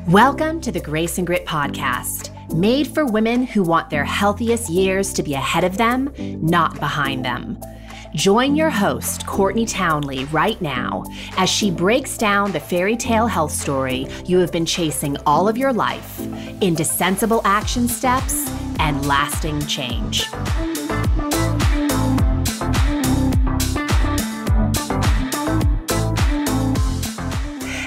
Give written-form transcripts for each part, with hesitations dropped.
Welcome to the Grace and Grit podcast, made for women who want their healthiest years to be ahead of them, not behind them. Join your host, Courtney Townley, right now as she breaks down the fairy tale health story you have been chasing all of your life into sensible action steps and lasting change.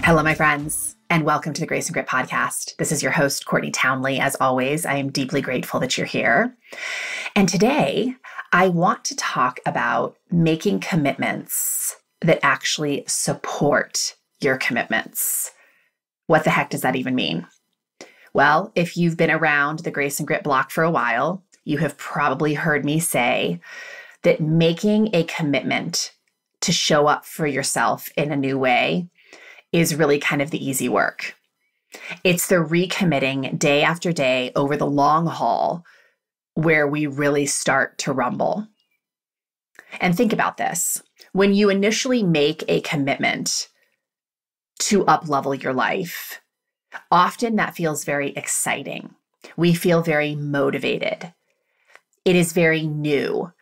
Hello, my friends, and welcome to the Grace and Grit podcast. This is your host, Courtney Townley. As always, I am deeply grateful that you're here. And today, I want to talk about making commitments that actually support your commitments. What the heck does that even mean? Well, if you've been around the Grace and Grit block for a while, you have probably heard me say that making a commitment to show up for yourself in a new way is really kind of the easy work. It's the recommitting day after day over the long haul where we really start to rumble. And think about this. When you initially make a commitment to up-level your life, often that feels very exciting. We feel very motivated. It is very new.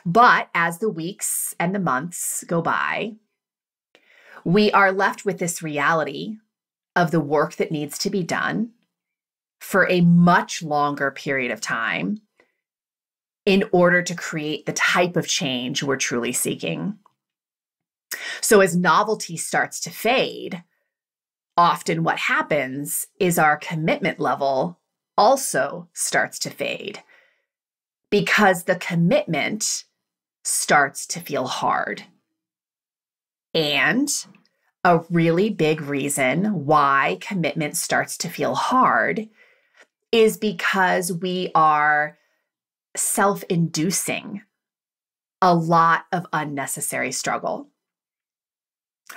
But as the weeks and the months go by, we are left with this reality of the work that needs to be done for a much longer period of time in order to create the type of change we're truly seeking. So as novelty starts to fade, often what happens is our commitment level also starts to fade because the commitment starts to feel hard. And a really big reason why commitment starts to feel hard is because we are self-inducing a lot of unnecessary struggle,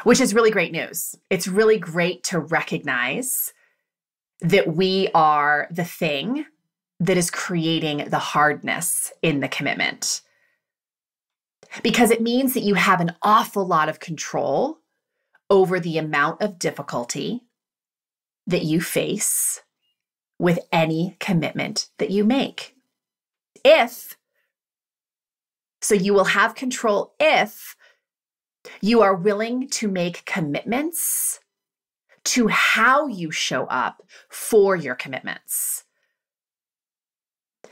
which is really great news. It's really great to recognize that we are the thing that is creating the hardness in the commitment. Because it means that you have an awful lot of control over the amount of difficulty that you face with any commitment that you make. So you will have control if you are willing to make commitments to how you show up for your commitments.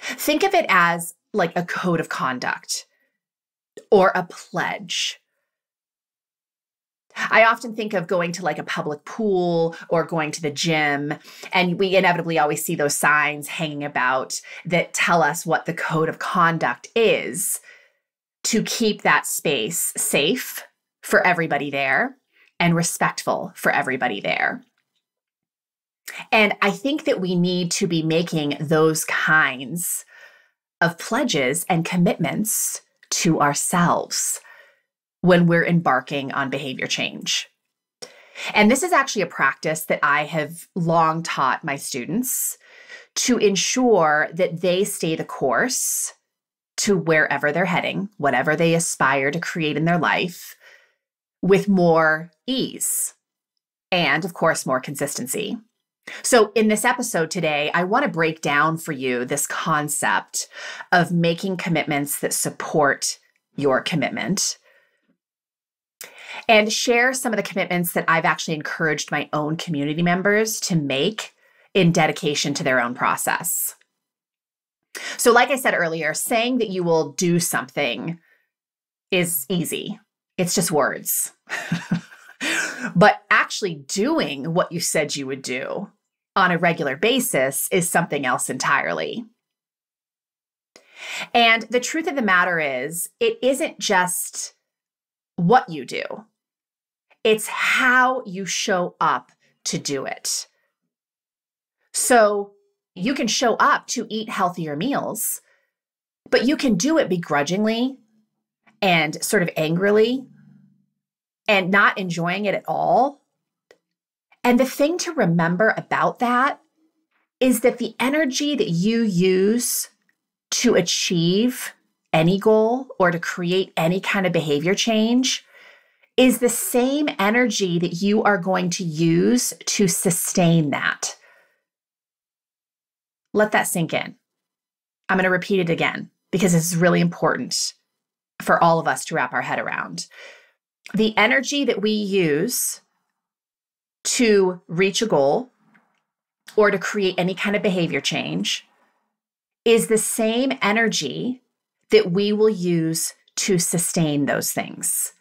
Think of it as like a code of conduct or a pledge. I often think of going to like a public pool or going to the gym, and we inevitably always see those signs hanging about that tell us what the code of conduct is to keep that space safe for everybody there and respectful for everybody there. And I think that we need to be making those kinds of pledges and commitments to ourselves when we're embarking on behavior change. And this is actually a practice that I have long taught my students to ensure that they stay the course to wherever they're heading, whatever they aspire to create in their life, with more ease and, of course, more consistency. So in this episode today, I want to break down for you this concept of making commitments that support your commitment and share some of the commitments that I've actually encouraged my own community members to make in dedication to their own process. So like I said earlier, saying that you will do something is easy. It's just words. But actually doing what you said you would do on a regular basis is something else entirely. And the truth of the matter is, it isn't just what you do. It's how you show up to do it. So you can show up to eat healthier meals, but you can do it begrudgingly and sort of angrily and not enjoying it at all. And the thing to remember about that is that the energy that you use to achieve any goal or to create any kind of behavior change is the same energy that you are going to use to sustain that. Let that sink in. I'm going to repeat it again because this is really important for all of us to wrap our head around. The energy that we use to reach a goal or to create any kind of behavior change is the same energy that we will use to sustain those things.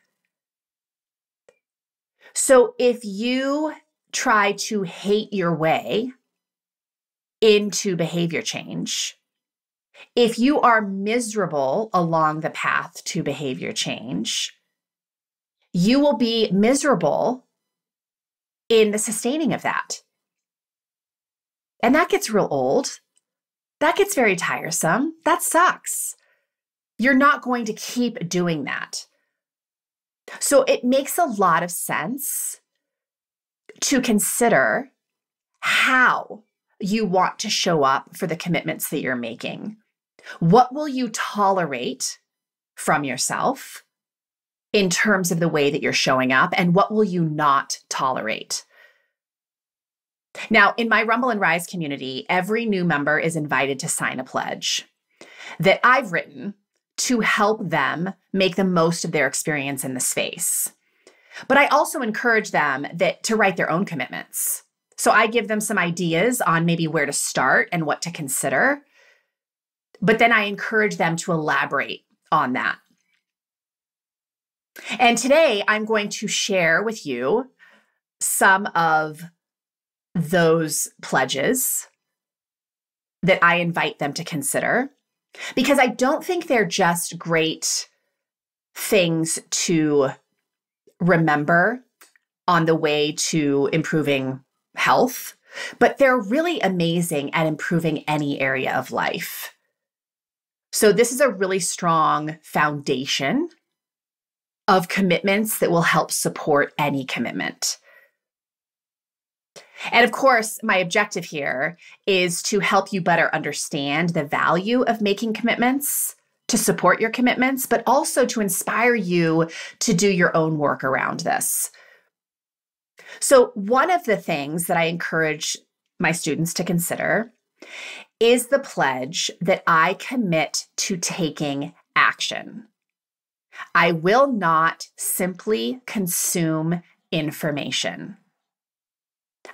So if you try to hate your way into behavior change, if you are miserable along the path to behavior change, you will be miserable in the sustaining of that. And that gets real old. That gets very tiresome. That sucks. You're not going to keep doing that. So it makes a lot of sense to consider how you want to show up for the commitments that you're making. What will you tolerate from yourself in terms of the way that you're showing up, and what will you not tolerate? Now, in my Rumble and Rise community, every new member is invited to sign a pledge that I've written to help them make the most of their experience in the space. But I also encourage them to write their own commitments. So I give them some ideas on maybe where to start and what to consider. But then I encourage them to elaborate on that. And today I'm going to share with you some of those pledges that I invite them to consider, because I don't think they're just great things to remember on the way to improving health, but they're really amazing at improving any area of life. So this is a really strong foundation of commitments that will help support any commitment. And of course, my objective here is to help you better understand the value of making commitments, to support your commitments, but also to inspire you to do your own work around this. So one of the things that I encourage my students to consider is the pledge that I commit to taking action. I will not simply consume information.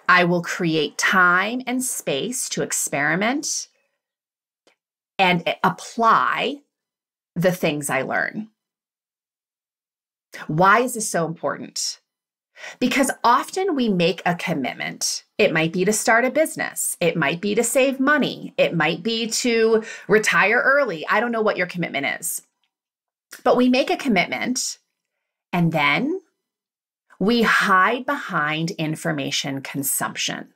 I will create time and space to experiment and apply the things I learn. Why is this so important? Because often we make a commitment. It might be to start a business. It might be to save money. It might be to retire early. I don't know what your commitment is. But we make a commitment and then we hide behind information consumption.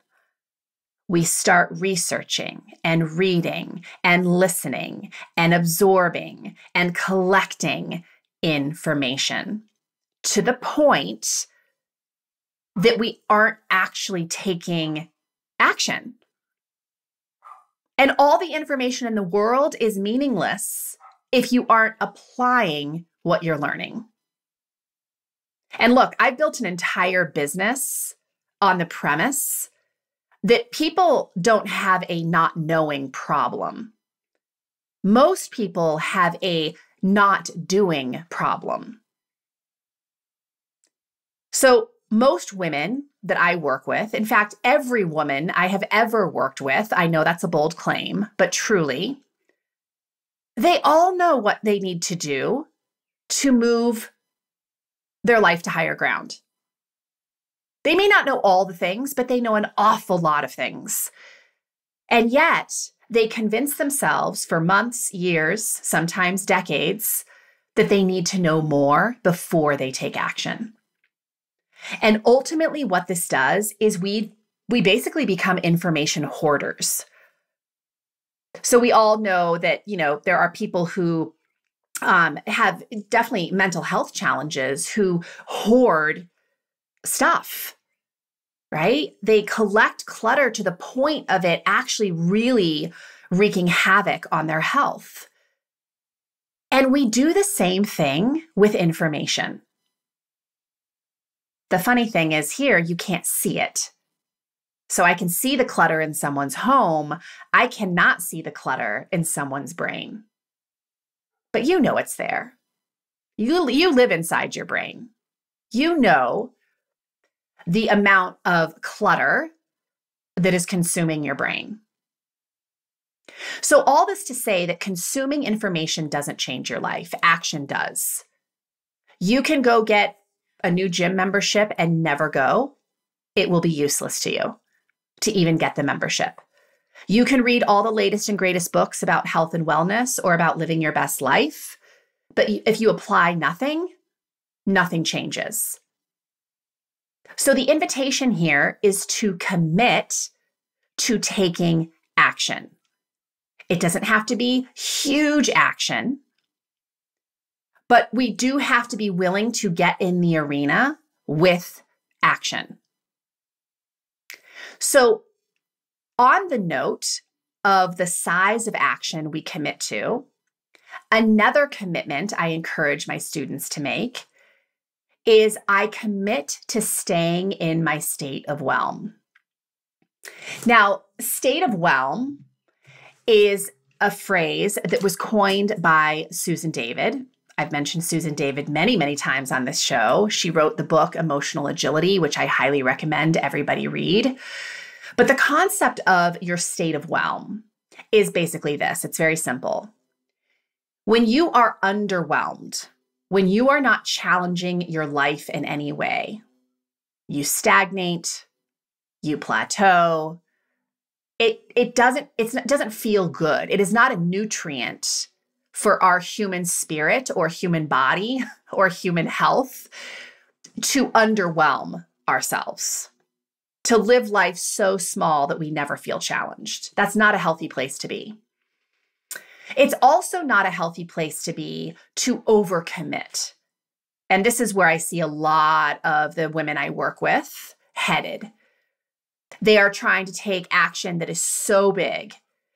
We start researching and reading and listening and absorbing and collecting information to the point that we aren't actually taking action. And all the information in the world is meaningless if you aren't applying what you're learning. And look, I've built an entire business on the premise that people don't have a not knowing problem. Most people have a not doing problem. So most women that I work with, in fact, every woman I have ever worked with, I know that's a bold claim, but truly, they all know what they need to do to move their life to higher ground. They may not know all the things, but they know an awful lot of things. And yet, they convince themselves for months, years, sometimes decades, that they need to know more before they take action. And ultimately, what this does is we basically become information hoarders. So we all know that, there are people who have definitely mental health challenges who hoard stuff, right? They collect clutter to the point of it actually really wreaking havoc on their health. And we do the same thing with information. The funny thing is here, you can't see it. So I can see the clutter in someone's home. I cannot see the clutter in someone's brain. But you know it's there. You live inside your brain. You know the amount of clutter that is consuming your brain. So all this to say that consuming information doesn't change your life. Action does. You can go get a new gym membership and never go. It will be useless to you to even get the membership. You can read all the latest and greatest books about health and wellness or about living your best life. But if you apply nothing, nothing changes. So the invitation here is to commit to taking action. It doesn't have to be huge action, but we do have to be willing to get in the arena with action. So on the note of the size of action we commit to, another commitment I encourage my students to make is I commit to staying in my state of whelm. Now, state of whelm is a phrase that was coined by Susan David. I've mentioned Susan David many, many times on this show. She wrote the book Emotional Agility, which I highly recommend everybody read. But the concept of your state of whelm is basically this. It's very simple. When you are underwhelmed, when you are not challenging your life in any way, you stagnate, you plateau. It doesn't feel good. It is not a nutrient for our human spirit or human body or human health to underwhelm ourselves, to live life so small that we never feel challenged. That's not a healthy place to be. It's also not a healthy place to be to overcommit. And this is where I see a lot of the women I work with headed. They are trying to take action that is so big,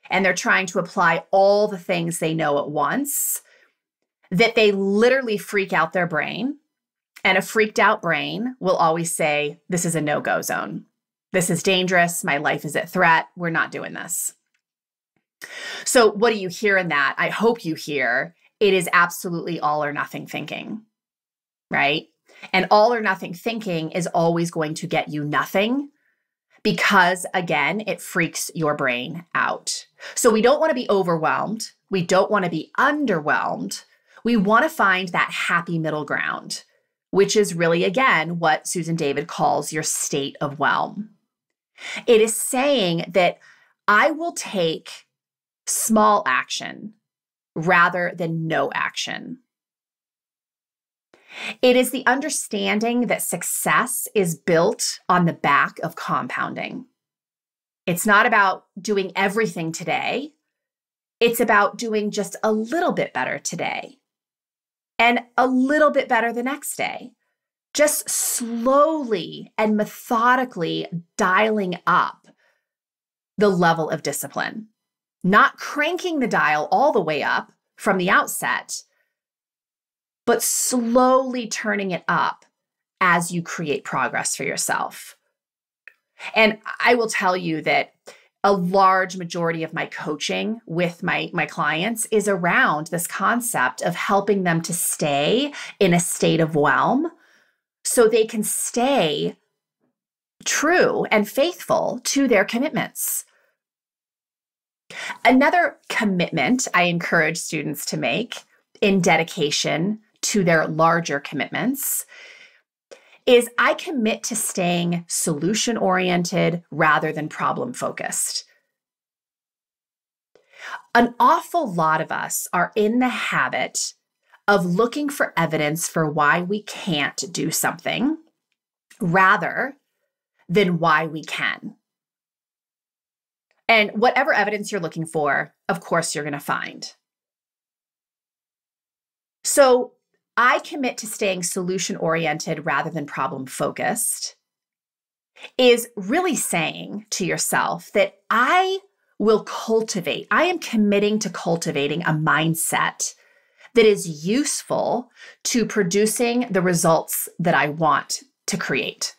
and they're trying to apply all the things they know at once that they literally freak out their brain. And a freaked out brain will always say, this is a no-go zone. This is dangerous. My life is at threat. We're not doing this. So what do you hear in that? I hope you hear it is absolutely all or nothing thinking, right? And all or nothing thinking is always going to get you nothing because, again, it freaks your brain out. So we don't want to be overwhelmed. We don't want to be underwhelmed. We want to find that happy middle ground, which is really, again, what Susan David calls your state of whelm. It is saying that I will take small action rather than no action. It is the understanding that success is built on the back of compounding. It's not about doing everything today. It's about doing just a little bit better today and a little bit better the next day. Just slowly and methodically dialing up the level of discipline. Not cranking the dial all the way up from the outset, but slowly turning it up as you create progress for yourself. And I will tell you that a large majority of my coaching with my clients is around this concept of helping them to stay in a state of whelm so they can stay true and faithful to their commitments. Another commitment I encourage students to make in dedication to their larger commitments is I commit to staying solution-oriented rather than problem-focused. An awful lot of us are in the habit of looking for evidence for why we can't do something rather than why we can. And whatever evidence you're looking for, of course, you're going to find. So I commit to staying solution-oriented rather than problem-focused is really saying to yourself that I am committing to cultivating a mindset that is useful to producing the results that I want to create.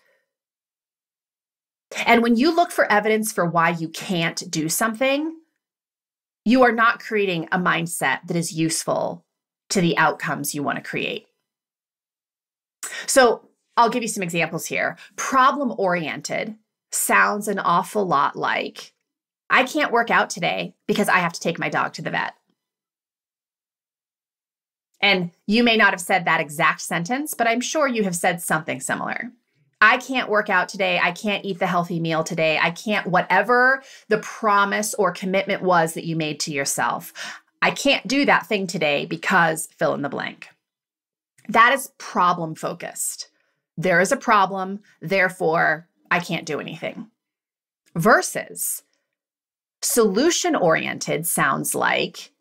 And when you look for evidence for why you can't do something, you are not creating a mindset that is useful to the outcomes you want to create. So I'll give you some examples here. Problem-oriented sounds an awful lot like, I can't work out today because I have to take my dog to the vet. And you may not have said that exact sentence, but I'm sure you have said something similar. I can't work out today. I can't eat the healthy meal today. I can't, whatever the promise or commitment was that you made to yourself. I can't do that thing today because fill in the blank. That is problem focused. There is a problem, therefore I can't do anything. Versus solution oriented sounds like,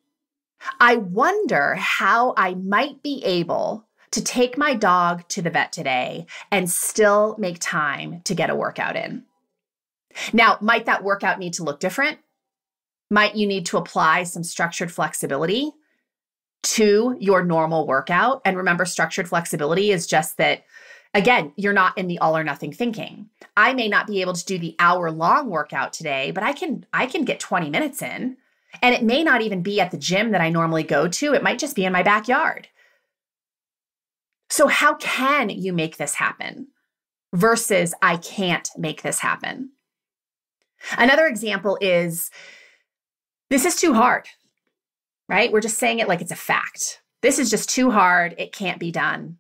I wonder how I might be able to take my dog to the vet today and still make time to get a workout in. Now, might that workout need to look different? Might you need to apply some structured flexibility to your normal workout? And remember, structured flexibility is just that, again, you're not in the all or nothing thinking. I may not be able to do the hour-long workout today, but I can get 20 minutes in. And it may not even be at the gym that I normally go to. It might just be in my backyard. So how can you make this happen versus I can't make this happen? Another example is, this is too hard, right? We're just saying it like it's a fact. This is just too hard. It can't be done.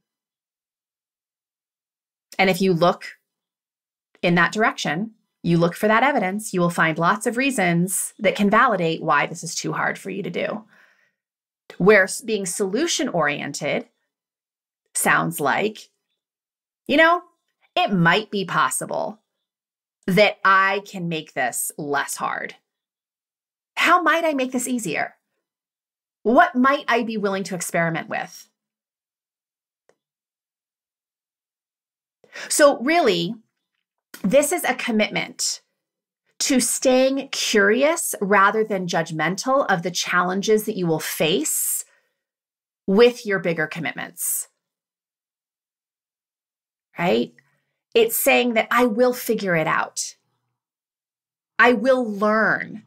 And if you look in that direction, you look for that evidence, you will find lots of reasons that can validate why this is too hard for you to do. Where being solution-oriented sounds like, it might be possible that I can make this less hard. How might I make this easier? What might I be willing to experiment with? So really, this is a commitment to staying curious rather than judgmental of the challenges that you will face with your bigger commitments, right? It's saying that I will figure it out. I will learn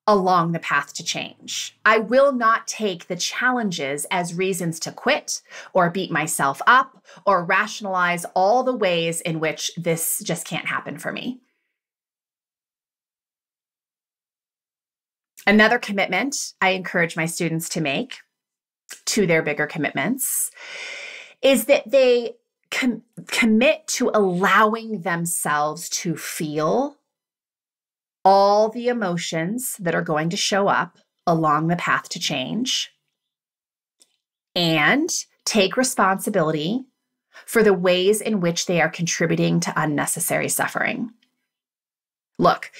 along the path to change. I will not take the challenges as reasons to quit or beat myself up or rationalize all the ways in which this just can't happen for me. Another commitment I encourage my students to make to their bigger commitments is that they commit to allowing themselves to feel all the emotions that are going to show up along the path to change and take responsibility for the ways in which they are contributing to unnecessary suffering. Look,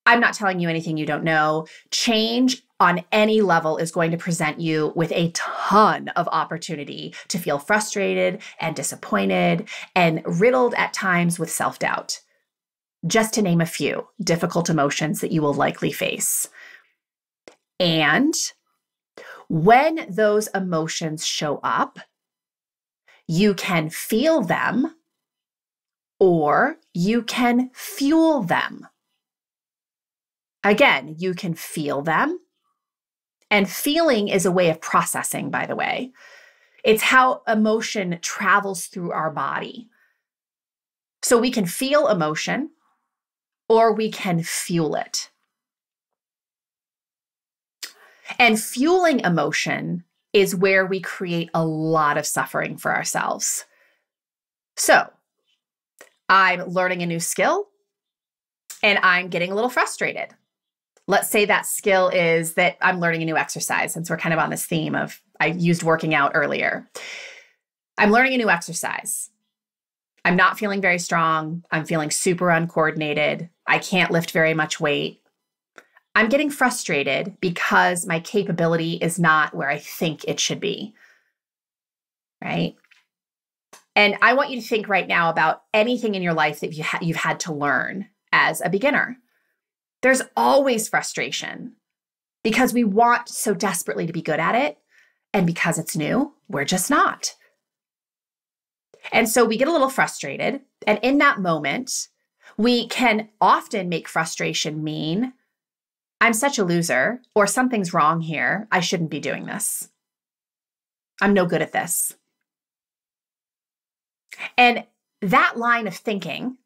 I'm not telling you anything you don't know. Change on any level is going to present you with a ton of opportunity to feel frustrated and disappointed and riddled at times with self-doubt. Just to name a few difficult emotions that you will likely face. And when those emotions show up, you can feel them or you can fuel them. Again, you can feel them. And feeling is a way of processing, by the way. It's how emotion travels through our body. So we can feel emotion or we can fuel it. And fueling emotion is where we create a lot of suffering for ourselves. So I'm learning a new skill and I'm getting a little frustrated. Let's say that skill is that I'm learning a new exercise, since we're kind of on this theme of, I used working out earlier. I'm learning a new exercise. I'm not feeling very strong. I'm feeling super uncoordinated. I can't lift very much weight. I'm getting frustrated because my capability is not where I think it should be, right? And I want you to think right now about anything in your life that you've had to learn as a beginner. There's always frustration because we want so desperately to be good at it. And because it's new, we're just not. And so we get a little frustrated. And in that moment, we can often make frustration mean, I'm such a loser, or something's wrong here. I shouldn't be doing this. I'm no good at this. And that line of thinking,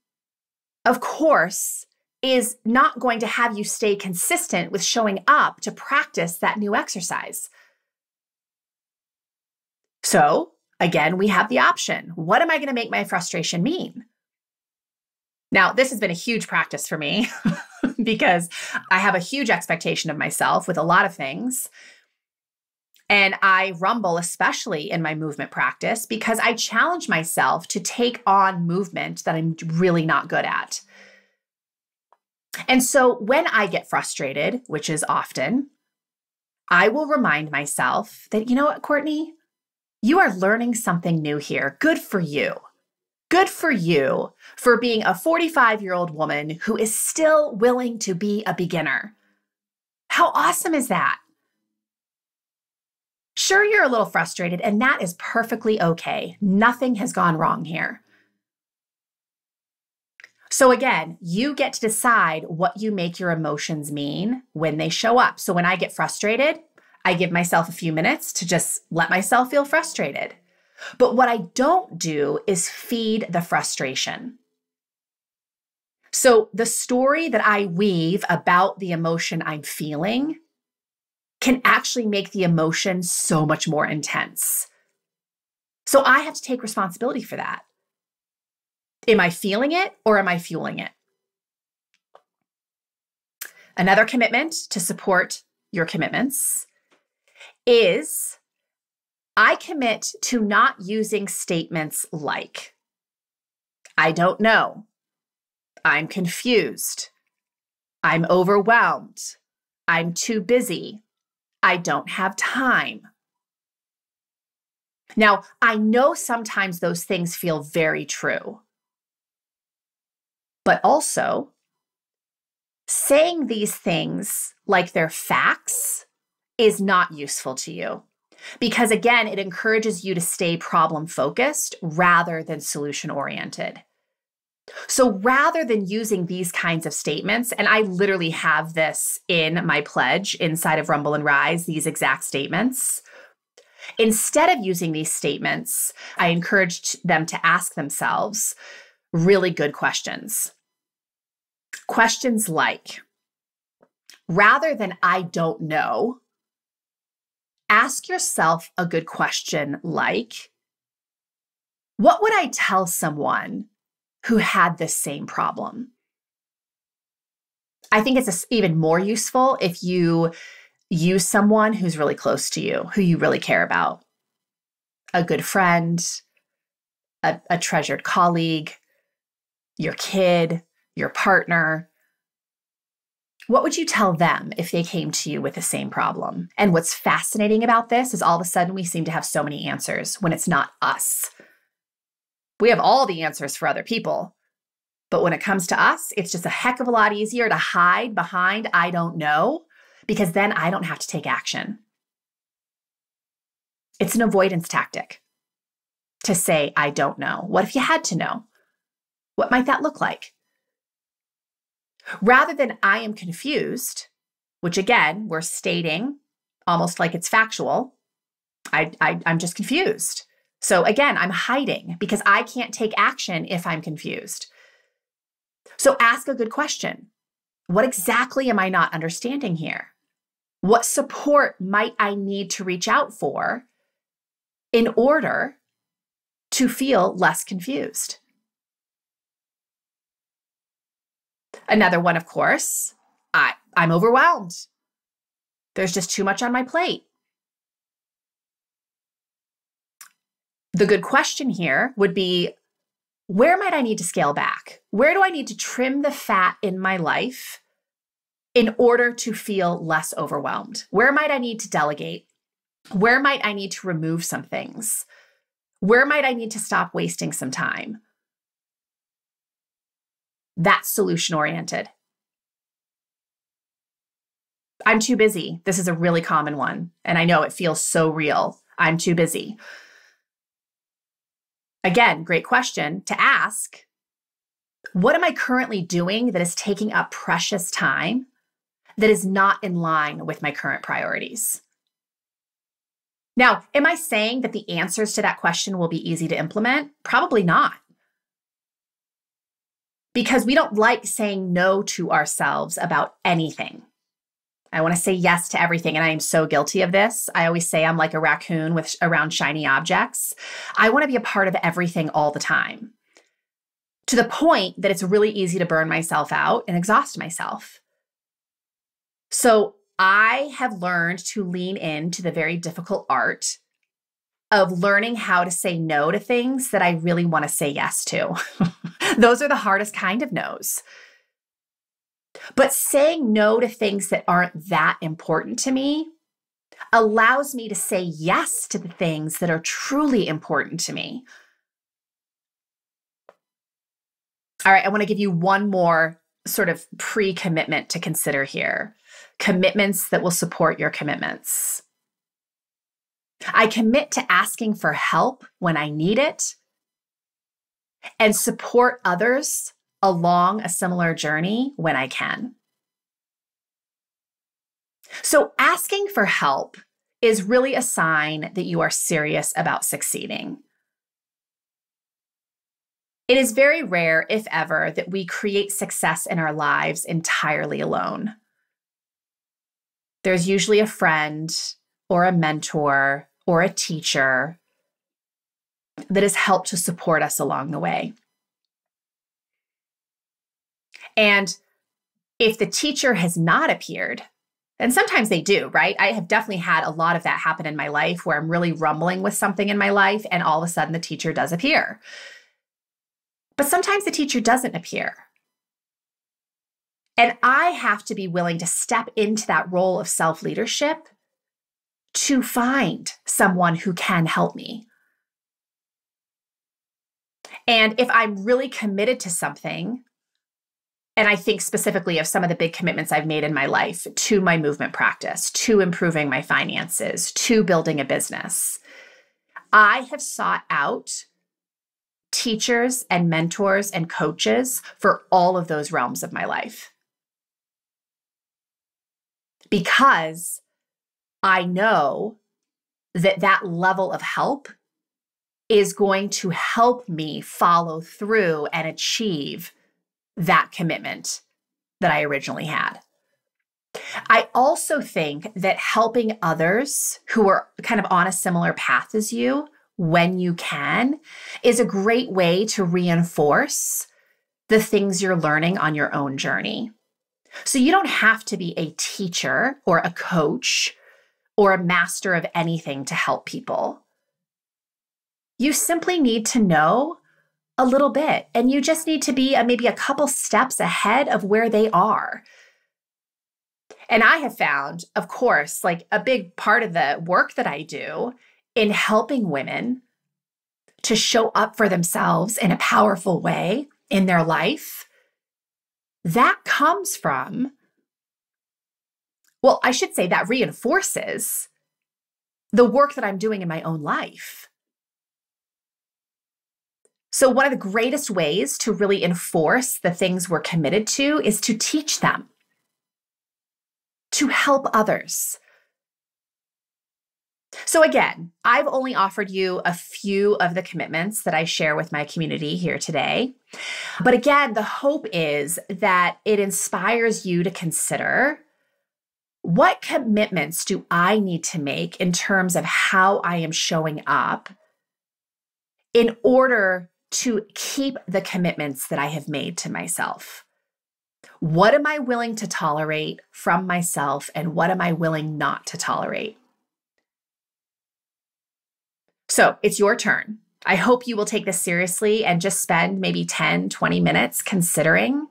of course, is not going to have you stay consistent with showing up to practice that new exercise. So again, we have the option. What am I going to make my frustration mean? Now, this has been a huge practice for me because I have a huge expectation of myself with a lot of things. And I rumble, especially in my movement practice, because I challenge myself to take on movement that I'm really not good at. And so when I get frustrated, which is often, I will remind myself that, you know what, Courtney, you are learning something new here. Good for you. Good for you for being a 45-year-old woman who is still willing to be a beginner. How awesome is that? Sure, you're a little frustrated, and that is perfectly okay. Nothing has gone wrong here. So again, you get to decide what you make your emotions mean when they show up. So when I get frustrated, I give myself a few minutes to just let myself feel frustrated. But what I don't do is feed the frustration. So the story that I weave about the emotion I'm feeling can actually make the emotion so much more intense. So I have to take responsibility for that. Am I feeling it or am I fueling it? Another commitment to support your commitments is I commit to not using statements like, I don't know, I'm confused, I'm overwhelmed, I'm too busy, I don't have time. Now, I know sometimes those things feel very true, but also saying these things like they're facts is not useful to you. Because again, it encourages you to stay problem focused rather than solution oriented. So rather than using these kinds of statements, and I literally have this in my pledge inside of Rumble and Rise, these exact statements, instead of using these statements, I encouraged them to ask themselves really good questions. Questions like, rather than I don't know, ask yourself a good question like, what would I tell someone who had this same problem? I think it's even more useful if you use someone who's really close to you, who you really care about. A good friend, a treasured colleague, your kid, your partner. What would you tell them if they came to you with the same problem? And what's fascinating about this is all of a sudden we seem to have so many answers when it's not us. We have all the answers for other people. But when it comes to us, it's just a heck of a lot easier to hide behind I don't know, because then I don't have to take action. It's an avoidance tactic to say I don't know. What if you had to know? What might that look like? Rather than I am confused, which again, we're stating almost like it's factual, I'm just confused. So again, I'm hiding because I can't take action if I'm confused. So ask a good question. What exactly am I not understanding here? What support might I need to reach out for in order to feel less confused? Another one, of course, I'm overwhelmed. There's just too much on my plate. The good question here would be, where might I need to scale back? Where do I need to trim the fat in my life in order to feel less overwhelmed? Where might I need to delegate? Where might I need to remove some things? Where might I need to stop wasting some time? That's solution-oriented. I'm too busy. This is a really common one. And I know it feels so real. I'm too busy. Again, great question to ask. What am I currently doing that is taking up precious time that is not in line with my current priorities? Now, am I saying that the answers to that question will be easy to implement? Probably not. Because we don't like saying no to ourselves about anything. I want to say yes to everything, and I am so guilty of this. I always say I'm like a raccoon around shiny objects. I want to be a part of everything all the time, to the point that it's really easy to burn myself out and exhaust myself. So I have learned to lean into the very difficult art of learning how to say no to things that I really want to say yes to. Those are the hardest kind of no's. But saying no to things that aren't that important to me allows me to say yes to the things that are truly important to me. All right, I want to give you one more sort of pre-commitment to consider here. Commitments that will support your commitments. I commit to asking for help when I need it and support others along a similar journey when I can. So asking for help is really a sign that you are serious about succeeding. It is very rare, if ever, that we create success in our lives entirely alone. There's usually a friend or a mentor or a teacher that has helped to support us along the way. And if the teacher has not appeared, and sometimes they do, right? I have definitely had a lot of that happen in my life where I'm really rumbling with something in my life and all of a sudden the teacher does appear. But sometimes the teacher doesn't appear. And I have to be willing to step into that role of self-leadership to find someone who can help me. And if I'm really committed to something, and I think specifically of some of the big commitments I've made in my life to my movement practice, to improving my finances, to building a business, I have sought out teachers and mentors and coaches for all of those realms of my life. Because I know that that level of help is going to help me follow through and achieve that commitment that I originally had. I also think that helping others who are kind of on a similar path as you, when you can, is a great way to reinforce the things you're learning on your own journey. So you don't have to be a teacher or a coach or a master of anything to help people. You simply need to know a little bit, and you just need to be maybe a couple steps ahead of where they are. And I have found, of course, like a big part of the work that I do in helping women to show up for themselves in a powerful way in their life, that comes from, well, I should say that reinforces the work that I'm doing in my own life. So one of the greatest ways to really enforce the things we're committed to is to teach them, to help others. So again, I've only offered you a few of the commitments that I share with my community here today. But again, the hope is that it inspires you to consider, what commitments do I need to make in terms of how I am showing up in order to keep the commitments that I have made to myself? What am I willing to tolerate from myself, and what am I willing not to tolerate? So it's your turn. I hope you will take this seriously and just spend maybe 10, 20 minutes considering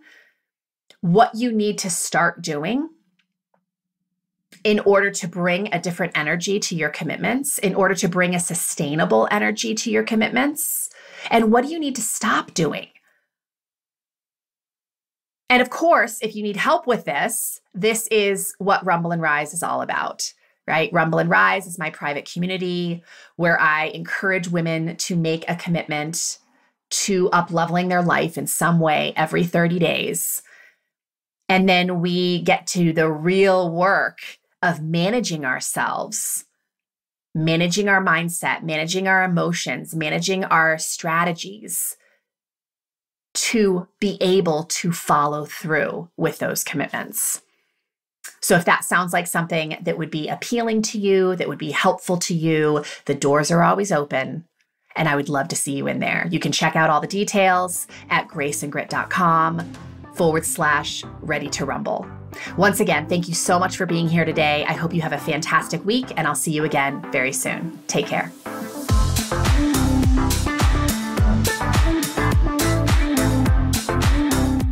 what you need to start doing in order to bring a different energy to your commitments, in order to bring a sustainable energy to your commitments. And what do you need to stop doing? And of course, if you need help with this, this is what Rumble and Rise is all about. right? Rumble and Rise is my private community where I encourage women to make a commitment to up-leveling their life in some way every 30 days. And then we get to the real work of managing ourselves, managing our mindset, managing our emotions, managing our strategies to be able to follow through with those commitments. So if that sounds like something that would be appealing to you, that would be helpful to you, the doors are always open, and I would love to see you in there. You can check out all the details at graceandgrit.com/ready to rumble. Once again, thank you so much for being here today. I hope you have a fantastic week, and I'll see you again very soon. Take care.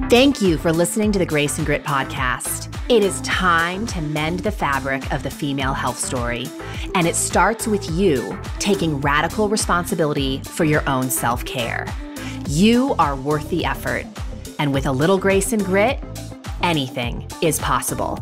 Thank you for listening to the Grace and Grit podcast. It is time to mend the fabric of the female health story, and it starts with you taking radical responsibility for your own self-care. You are worth the effort, and with a little grace and grit, anything is possible.